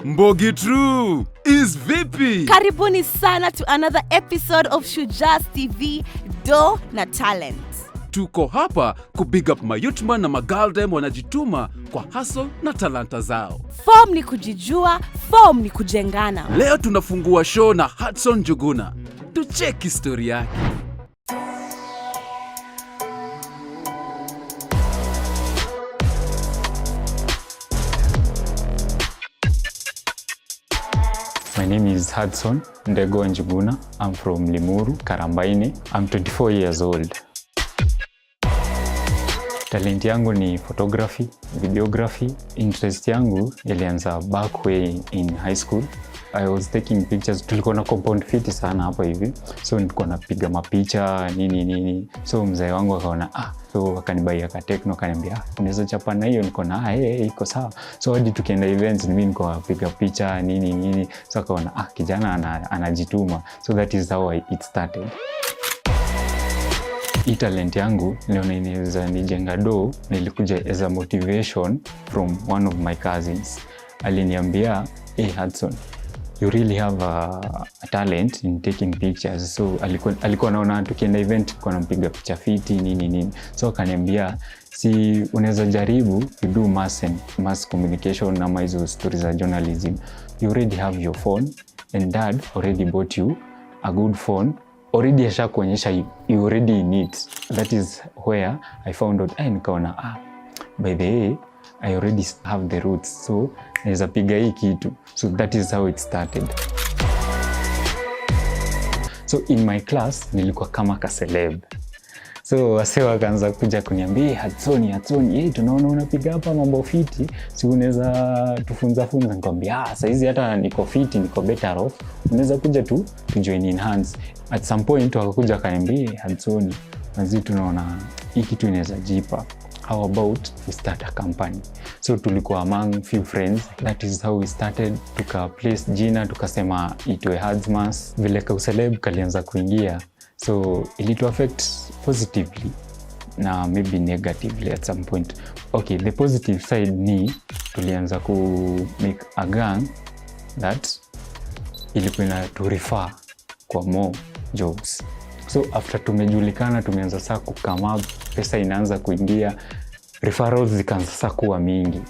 Mbogi True is vipi? Karibuni sana to another episode of Shujaz TV, Do na Talent. Tuko hapa kubig up mayutman na magaldem wanajituma kwa hustle na talanta zao. Form ni kujijua, form ni kujengana. Leo tunafungua show na Hudson Njuguna. Tucheki story yake. My name is Hudson Ndego Njuguna. I'm from Limuru, Karambaini. I'm 24 years old. Talent yangu ni photography, videography. Interest yangu ilianza back way in high school. I was taking pictures. Tulikuwa na compound fiti sana hapa hivi. So nilikuwa napiga mapicha nini. So mzee wangu akaona so akanibuy ka Techno, akaniambia unaweza chapa na hiyo. Niko na iko sawa. So hadi tukienda events mimi niko napiga picha nini. So akaona kijana anajituma. So that is how it started. Hii talent yangu niliona inaweza nijenga do. Nilikuja as a motivation from one of my cousins. Aliniambia, Hudson, you really have a talent in taking pictures. So alikuwa naona tukienda event kwa nampiga picha fiti nini. So akaniambia, si unaweza jaribu you do mass communication na hizo stories za journalism. You already have your phone and dad already bought you a good phone. Already asha kuonyesha you already in it. That is where I found out nikaona by the way I already have the roots, so naweza piga hii kitu. So that is how it started. So in my class nilikuwa kama ka celeb. So wase wakaanza kuja kuniambia, Hudson, tunaona unapiga hapa mambo fiti, si unaweza tufunza. Nikamwambia sasa hizi hata niko fiti, niko better off, unaweza kuja tu join in hands. At some point wakakuja kaniambia, Hudson, nazi tunaona hii kitu inaweza jipa. How about we start a company? So tulikuwa among few friends. That is how we started. Tuka place jina, tukasema itwe Hudsmas. Vile ka useleb kalianza kuingia. So it affect positively na maybe negatively at some point. Okay, the positive side ni tulianza ku make a gang that ilikuwa to refer kwa more jobs. So after tumejulikana, tumeanza sasa kukama, pesa inaanza kuingia, referrals zikaanza sasa kuwa mingi.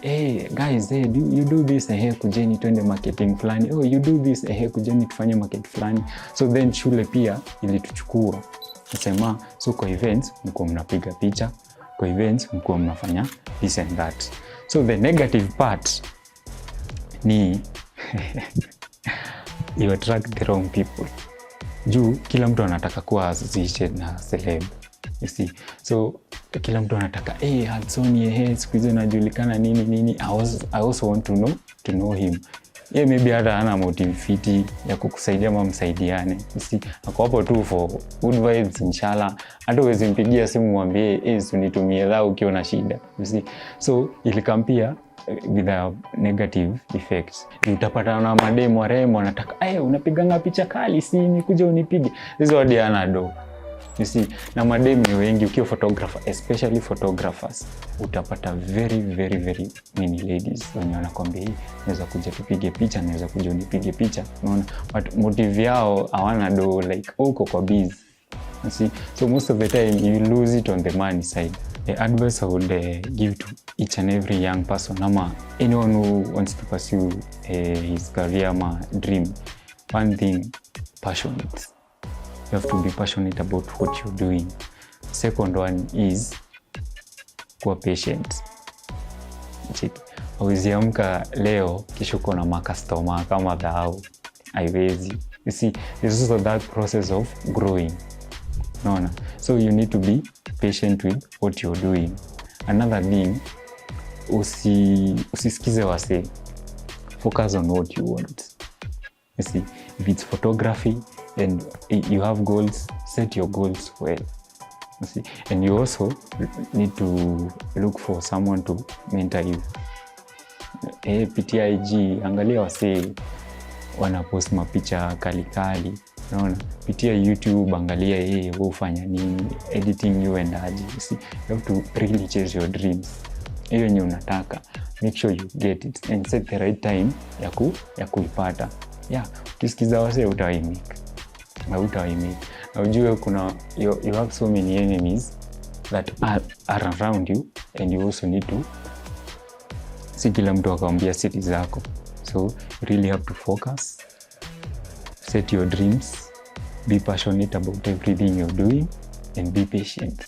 Guys, you do this, kujeni twende marketing fulani. You do this, kujeni tufanye market fulani. So then shule pia ilituchukua. Nasema, so kwa events mko mnapiga picha, kwa events mko mnafanya this and that. So the negative part ni you attract the wrong people. Juu kila mtu anataka kuwa associated na celeb, you see. So kila mtu anataka Hudson, siku hizo najulikana nini. I also want to know him. Maybe hata ana motive fiti ya kukusaidia ama msaidiane, you see. Ako hapo tu for good vibes, inshallah. Hata uwezi mpigia simu mwambie unitumie dhao ukiwa na shida, you see. So ilikampia with a negative effects. Utapata na mademo waremo anataka unapiganga picha kali, si nikuja unipige. Hizo hadi anado, you see. Na mademo wengi ukiwa photographer, especially photographers, utapata very many ladies wenye wanakuambia naweza kuja tupige picha, naweza kuja unipige picha, unaona. But motive yao hawana do, like uko kwa busy, you see. So most of the time you lose it on the money side. The advice I would give to each and every young person, ama anyone who wants to pursue his career ama dream, one thing, passionate. You have to be passionate about what you're doing. Second one is kuwa patient. Hauwezi amka leo kisha uko na makastoma kama dhao, haiwezi. You see, there's also that process of growing. Naona. So you need to be patient with what you're doing. Another thing, usisikize wase. Focus on what you want. You see, if it's photography and you have goals, set your goals well. You see, and you also need to look for someone to mentor you. PTIG, angalia wase wanapost mapicha kali. Unaona, pitia YouTube, angalia wewe ufanya nini, editing you and aje. You see, you have to really chase your dreams. Hiyo ni unataka. make sure you get it and set the right time ya kuipata. Yeah, ukisikiza wase utaimika. Na ujue kuna you have so many enemies that are around you, and you also need to, si kila mtu akaambia siri zako. So you really have to focus, set your dreams, be passionate about everything you're doing, and be patient.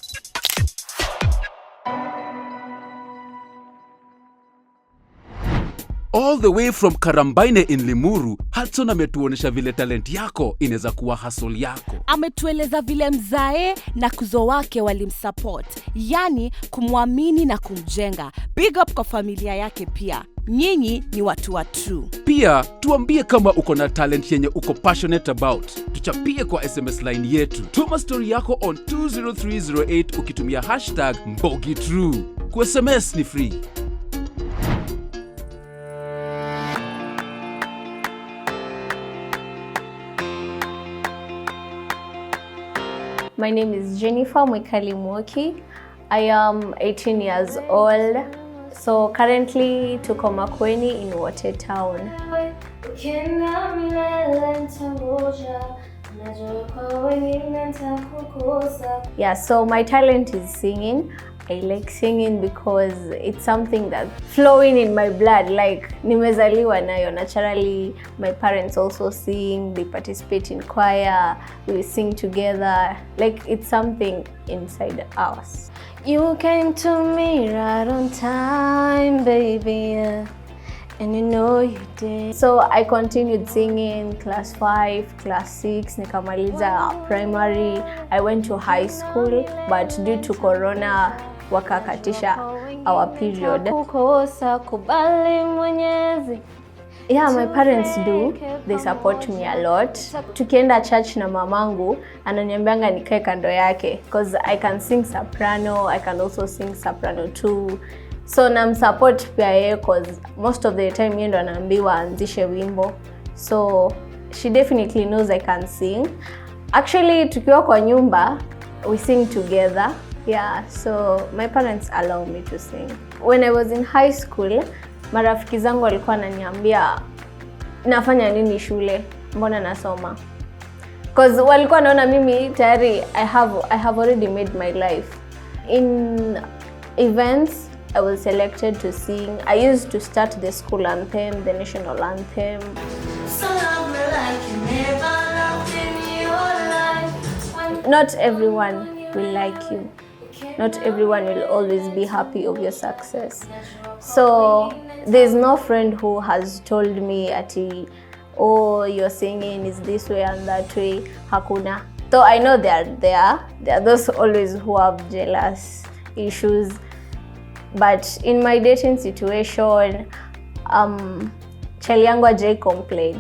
All the way from Karambaine in Limuru, Hudson ametuonesha vile talent yako inaweza kuwa hustle yako. Ametueleza vile mzae na kuzo wake walimsupport, yani kumwamini na kumjenga. Big up kwa familia yake pia. Nyinyi ni watu wa true. Pia tuambie kama uko na talent yenye uko passionate about. Tuchapie kwa SMS line yetu. Tuma story yako on 20308 ukitumia #MbogiTrue. Ku SMS ni free. My name is Jennifer Mwikali Mwoki. I am 18 years old. So currently tuko Makueni in Wote Town. Yeah, so my talent is singing. I like singing because it's something that's flowing in my blood. Like nimezaliwa nayo naturally. My parents also sing, they participate in choir, we sing together. Like it's something inside us. You came to me right on time, baby, and you know you did. So I continued singing class 5, class 6, nikamaliza primary. I went to high school, but due to corona, wakakatisha our period. Yeah, my parents do. They support me a lot. Tukienda church na mamangu, ananiambianga nikae kando yake because I can sing soprano, I can also sing soprano too. So namsupport pia yeye because most of the time yeye ndo anaambiwa anzishe wimbo. So she definitely knows I can sing. Actually, tukiwa kwa nyumba, we sing together. Yeah, so my parents allow me to sing. When I was in high school, marafiki zangu walikuwa wananiambia nafanya nini shule, mbona nasoma. Because walikuwa naona mimi tayari I have already made my life. In events, I was selected to sing. I used to start the school anthem, the national anthem. Not everyone will like you. Not everyone will always be happy of your success. So there's no friend who has told me ati, oh, your singing is this way and that way. Hakuna. So I know there are those always who have jealous issues. But in my dating situation, chali yangu hajai complain.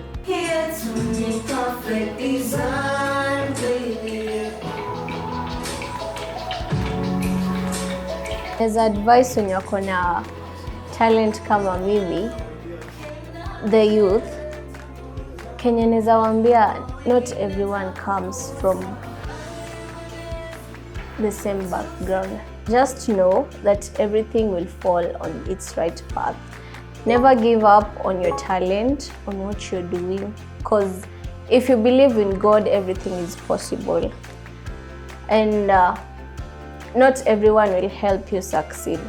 As advice when you're na talent kama mimi, the youth, Kenya neza wambia, not everyone comes from the same background. Just know that everything will fall on its right path. Never give up on your talent, on what you're doing, because if you believe in God, everything is possible. And not everyone will help you succeed.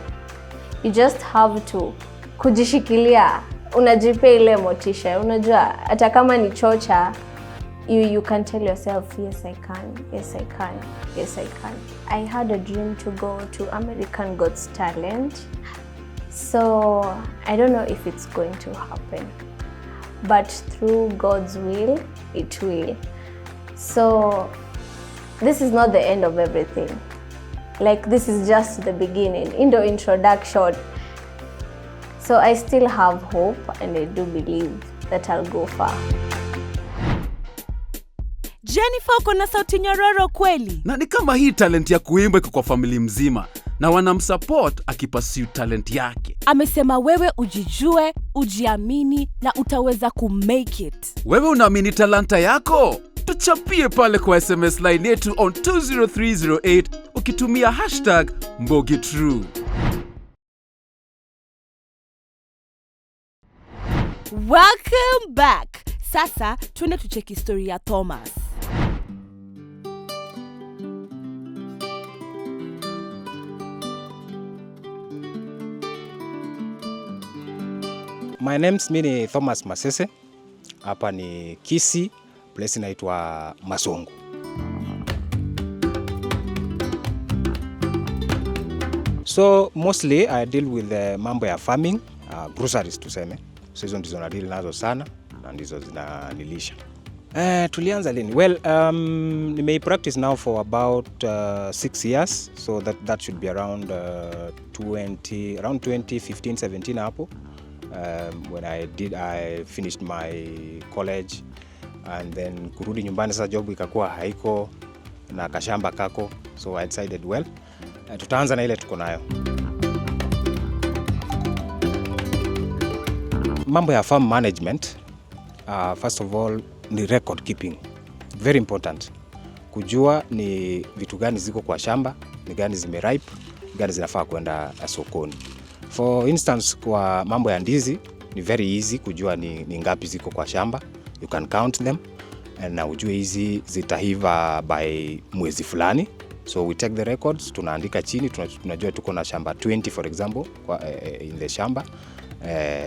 You just have to kujishikilia, unajipe ile motisha. Unajua hata kama ni chocha, you can tell yourself, yes I can, yes I can, yes I can. I had a dream to go to American Got Talent. So I don't know if it's going to happen, but through God's will, it will. So this is not the end of everything. Like this is just the beginning, introduction. So I still have hope and I do believe that I'll go far. Jennifer, uko na sauti nyororo kweli. Na ni kama hii talent ya kuimba iko kwa family mzima na wanamsupport akipursue talent yake. Amesema wewe ujijue, ujiamini na utaweza kumake it. Wewe unaamini talanta yako? Tuchapie pale kwa SMS line yetu on 20308 ukitumia #MbogiTrue. Welcome back. Sasa tuende tucheki story ya Thomas. My name's mini Thomas Masese. Hapa ni Kisii, place inaitwa Masongo. So mostly I deal with mambo ya farming, groceries tuseme. So hizo ndizo na deal nazo sana na ndizo zinanilisha. Tulianza lini? Well, nimei practice now for about 6 years, so that should be around 2015 17 hapo. When I finished my college and then kurudi nyumbani sasa job ikakuwa haiko na kashamba kako, so I decided well tutaanza na ile tuko nayo. Mambo ya farm management, first of all ni record keeping, very important. Kujua ni vitu gani ziko kwa shamba, ni gani zimeripe, gani zinafaa kwenda sokoni. For instance, kwa mambo ya ndizi ni very easy kujua ni ngapi ziko kwa shamba. You can count them na ujue hizi zitahiva by mwezi fulani. So we take the records, tunaandika chini, tunajua tuko na shamba 20 for example in the shamba.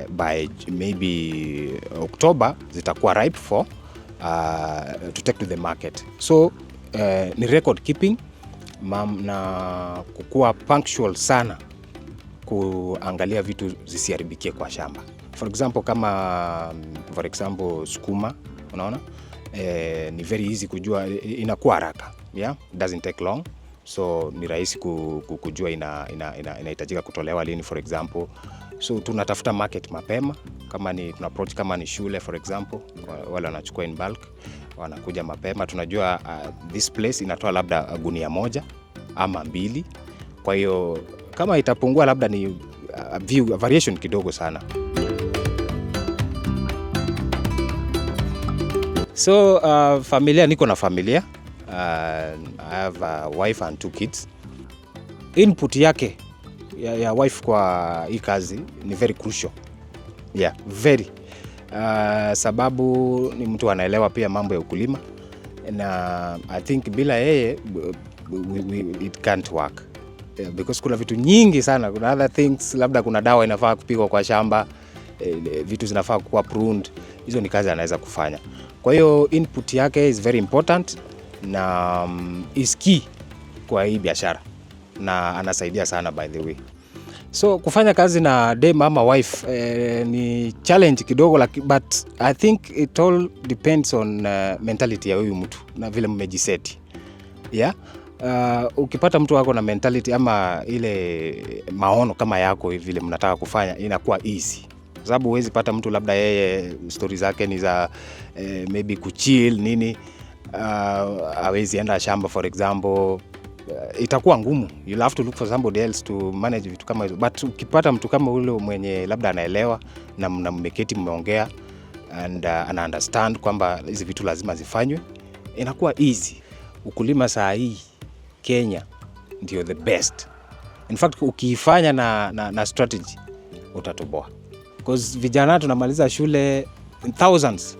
By maybe October zitakuwa ripe for to take to the market. So ni record keeping na kukua punctual sana, kuangalia vitu zisiharibikie kwa shamba. For example sukuma, unaona ni very easy kujua, inakuwa haraka, yeah, doesn't take long, so ni rahisi kujua inahitajika kutolewa lini for example. So tunatafuta market mapema, kama ni tuna approach kama ni shule for example, wale wanachukua in bulk wanakuja mapema, tunajua this place inatoa labda gunia 1 ama 2, kwa hiyo kama itapungua labda ni variation kidogo sana. So familia, niko na familia, I have a wife and 2 kids. Input yake ya wife kwa hii kazi ni very crucial, yeah, very sababu ni mtu anaelewa pia mambo ya ukulima, na I think bila yeye it can't work. Because kuna vitu nyingi sana, kuna other things, labda kuna dawa inafaa kupigwa kwa shamba, vitu zinafaa kuwa pruned, hizo ni kazi anaweza kufanya. Kwa hiyo input yake is very important na is key kwa hii biashara, na anasaidia sana by the way. So kufanya kazi na dem ama wife ni challenge kidogo, but I think it all depends on mentality ya huyu mtu na vile mmejiseti, yeah. Ukipata mtu wako na mentality ama ile maono kama yako vile mnataka kufanya, inakuwa easy. Sababu huwezi pata mtu labda yeye stories zake ni za maybe kuchill nini, hawezi enda shamba for example, itakuwa ngumu. You'll have to look for somebody else to manage vitu kama hizo. But ukipata mtu kama ule mwenye labda anaelewa na mmeketi mmeongea and ana understand kwamba hizi vitu lazima zifanywe, inakuwa easy. Ukulima saa hii Kenya ndio the best. In fact ukiifanya na strategy utatoboa. Because vijana tunamaliza shule in thousands,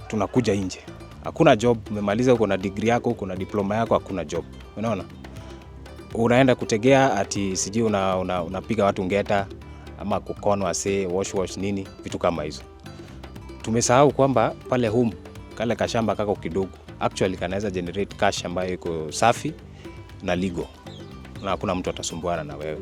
tunakuja nje, hakuna job. Umemaliza, uko na degree yako, uko na diploma yako, hakuna job. Unaona, unaenda kutegea ati siji unapiga watu ngeta ama kukonwa say wash nini, vitu kama hizo. Tumesahau kwamba pale home kale kashamba kako kidogo actually kanaweza generate cash ambayo iko safi na legal, na hakuna mtu atasumbuana na wewe.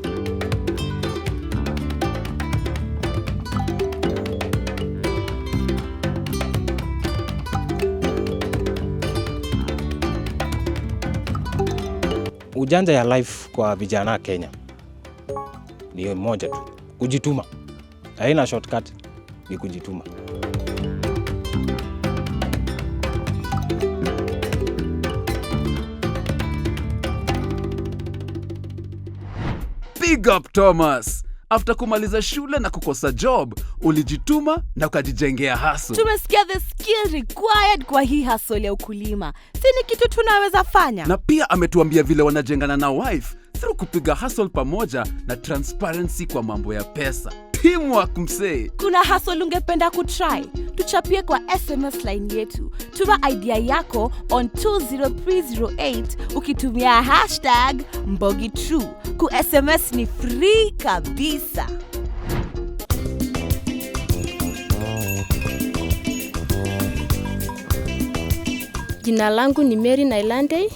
Ujanja ya life kwa vijana Kenya ni moja tu, kujituma. Haina shortcut, ni kujituma. Big up Thomas! After kumaliza shule na kukosa job, ulijituma na ukajijengea hustle. Tumesikia the skill required kwa hii hustle ya ukulima. Si ni kitu tunaweza fanya? Na pia ametuambia vile wanajengana na wife through kupiga hustle pamoja na transparency kwa mambo ya pesa. Teamwork msee. Kuna hustle ungependa kutry? Tuchapie kwa SMS line yetu. Tuma idea yako on 20308 ukitumia hashtag #MbogiTrue. Ku SMS ni free kabisa. Jina langu ni Mary Nailande,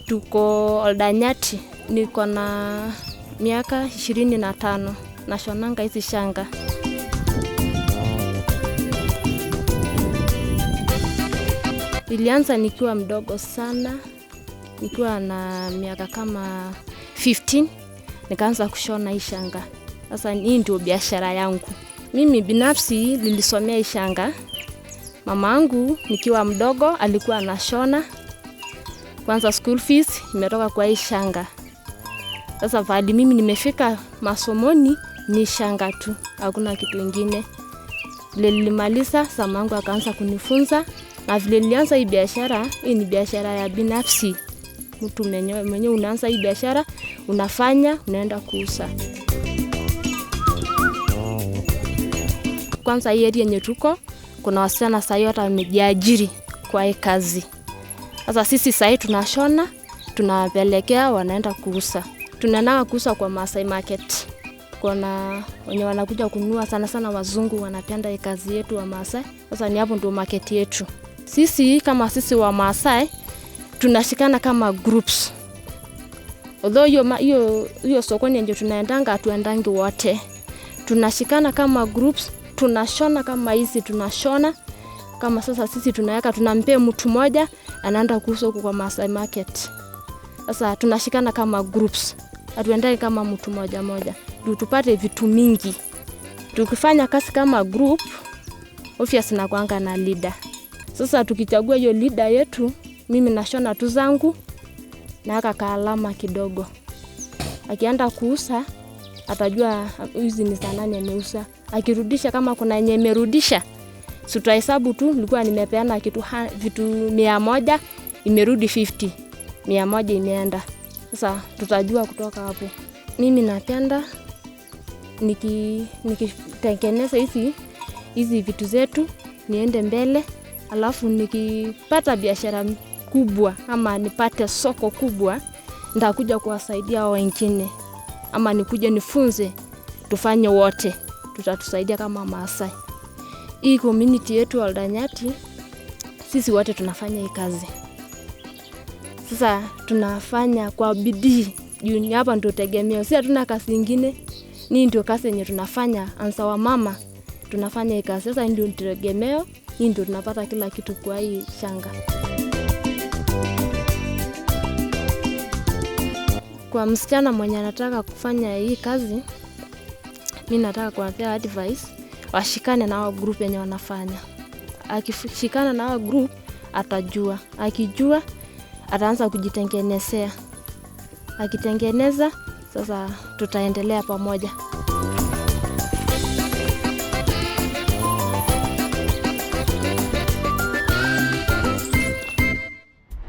tuko Oldanyati. Niko na miaka 25, nashonanga hizi shanga. Nilianza nikiwa mdogo sana, nikiwa na miaka kama 15, nikaanza kushona hii shanga. Sasa hii ndio biashara yangu. Mimi binafsi nilisomea hii shanga. Mama yangu nikiwa mdogo alikuwa anashona. Kwanza school fees imetoka kwa hii shanga. Sasa hadi mimi nimefika masomoni ni shanga tu, hakuna kitu kingine. Nilimaliza, mama yangu akaanza kunifunza, na vile nilianza hii biashara, hii ni biashara ya binafsi. Mtu mwenyewe unaanza hii biashara, unafanya, unaenda kuuza. Kwanza hii area yenye tuko, kuna wasichana sasa hata wamejiajiri kwa hii kazi. Sasa sisi sasa tunashona, tunawapelekea wanaenda kuuza. Tunaenda kuuza kwa Maasai Market. Kuna wenye wanakuja kununua, sana sana wazungu wanapenda hii kazi yetu wa Maasai. Sasa ni hapo ndio market yetu. Sisi kama sisi wa Maasai tunashikana kama groups. Although hiyo sokoni ndio tunaendanga, tuendangi wote. Tunashikana kama groups, tunashona kama hizi tunashona. Kama sasa sisi tunampea mtu mmoja anaenda kuuza kwa Maasai Market. Sasa tunashikana kama groups. Hatuendai kama mtu mmoja mmoja. Ndio tupate vitu mingi. Tukifanya kazi kama group, obviously na kuanga na leader. Sasa tukichagua hiyo leader yetu, mimi nashona tu zangu na aka alama kidogo. Akienda kuuza, atajua hizi ni za nani ameuza. Akirudisha kama kuna yenye imerudisha, tutahesabu tu nilikuwa nimepeana vitu 100, imerudi 50. 100 imeenda. Sasa tutajua kutoka hapo. Mimi napenda nikitengeneza hizi vitu zetu niende mbele, alafu nikipata biashara kubwa ama nipate soko kubwa, nitakuja kuwasaidia wengine ama nikuje nifunze, tufanye wote, tutatusaidia kama Maasai. Hii community yetu Oldanyati, sisi wote tunafanya hii kazi. Sasa tunafanya kwa bidii. Juu hapa ndio tegemeo. Si hatuna kazi nyingine. Ni ndio kazi yenye tunafanya ansa wa mama. Tunafanya hii kazi. Sasa ndio tegemeo. Hii ndio tunapata kila kitu kwa hii shanga. Kwa msichana mwenye anataka kufanya hii kazi, mimi nataka kuwapea advice, washikane na hao group yenye wanafanya. Akishikana na hao group atajua. Akijua ataanza kujitengenezea. Akitengeneza, sasa tutaendelea pamoja.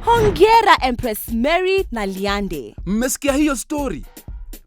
Hongera Empress Mary Nailande. Mmesikia hiyo story?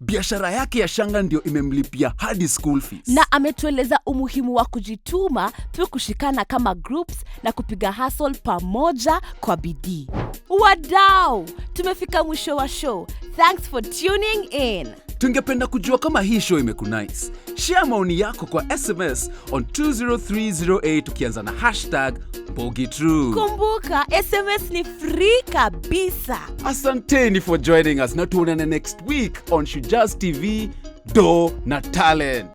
Biashara yake ya shanga ndio imemlipia hadi school fees. Na ametueleza umuhimu wa kujituma, pia kushikana kama groups na kupiga hustle pamoja kwa bidii. Wadau, tumefika mwisho wa show. Thanks for tuning in. Tungependa kujua kama hii show imekunice. Share maoni yako kwa SMS on 20308 ukianza na #MbogiTrue. Kumbuka, SMS ni free kabisa. Asanteni for joining us na tuonane next week on Shujaz TV, Do na Talent.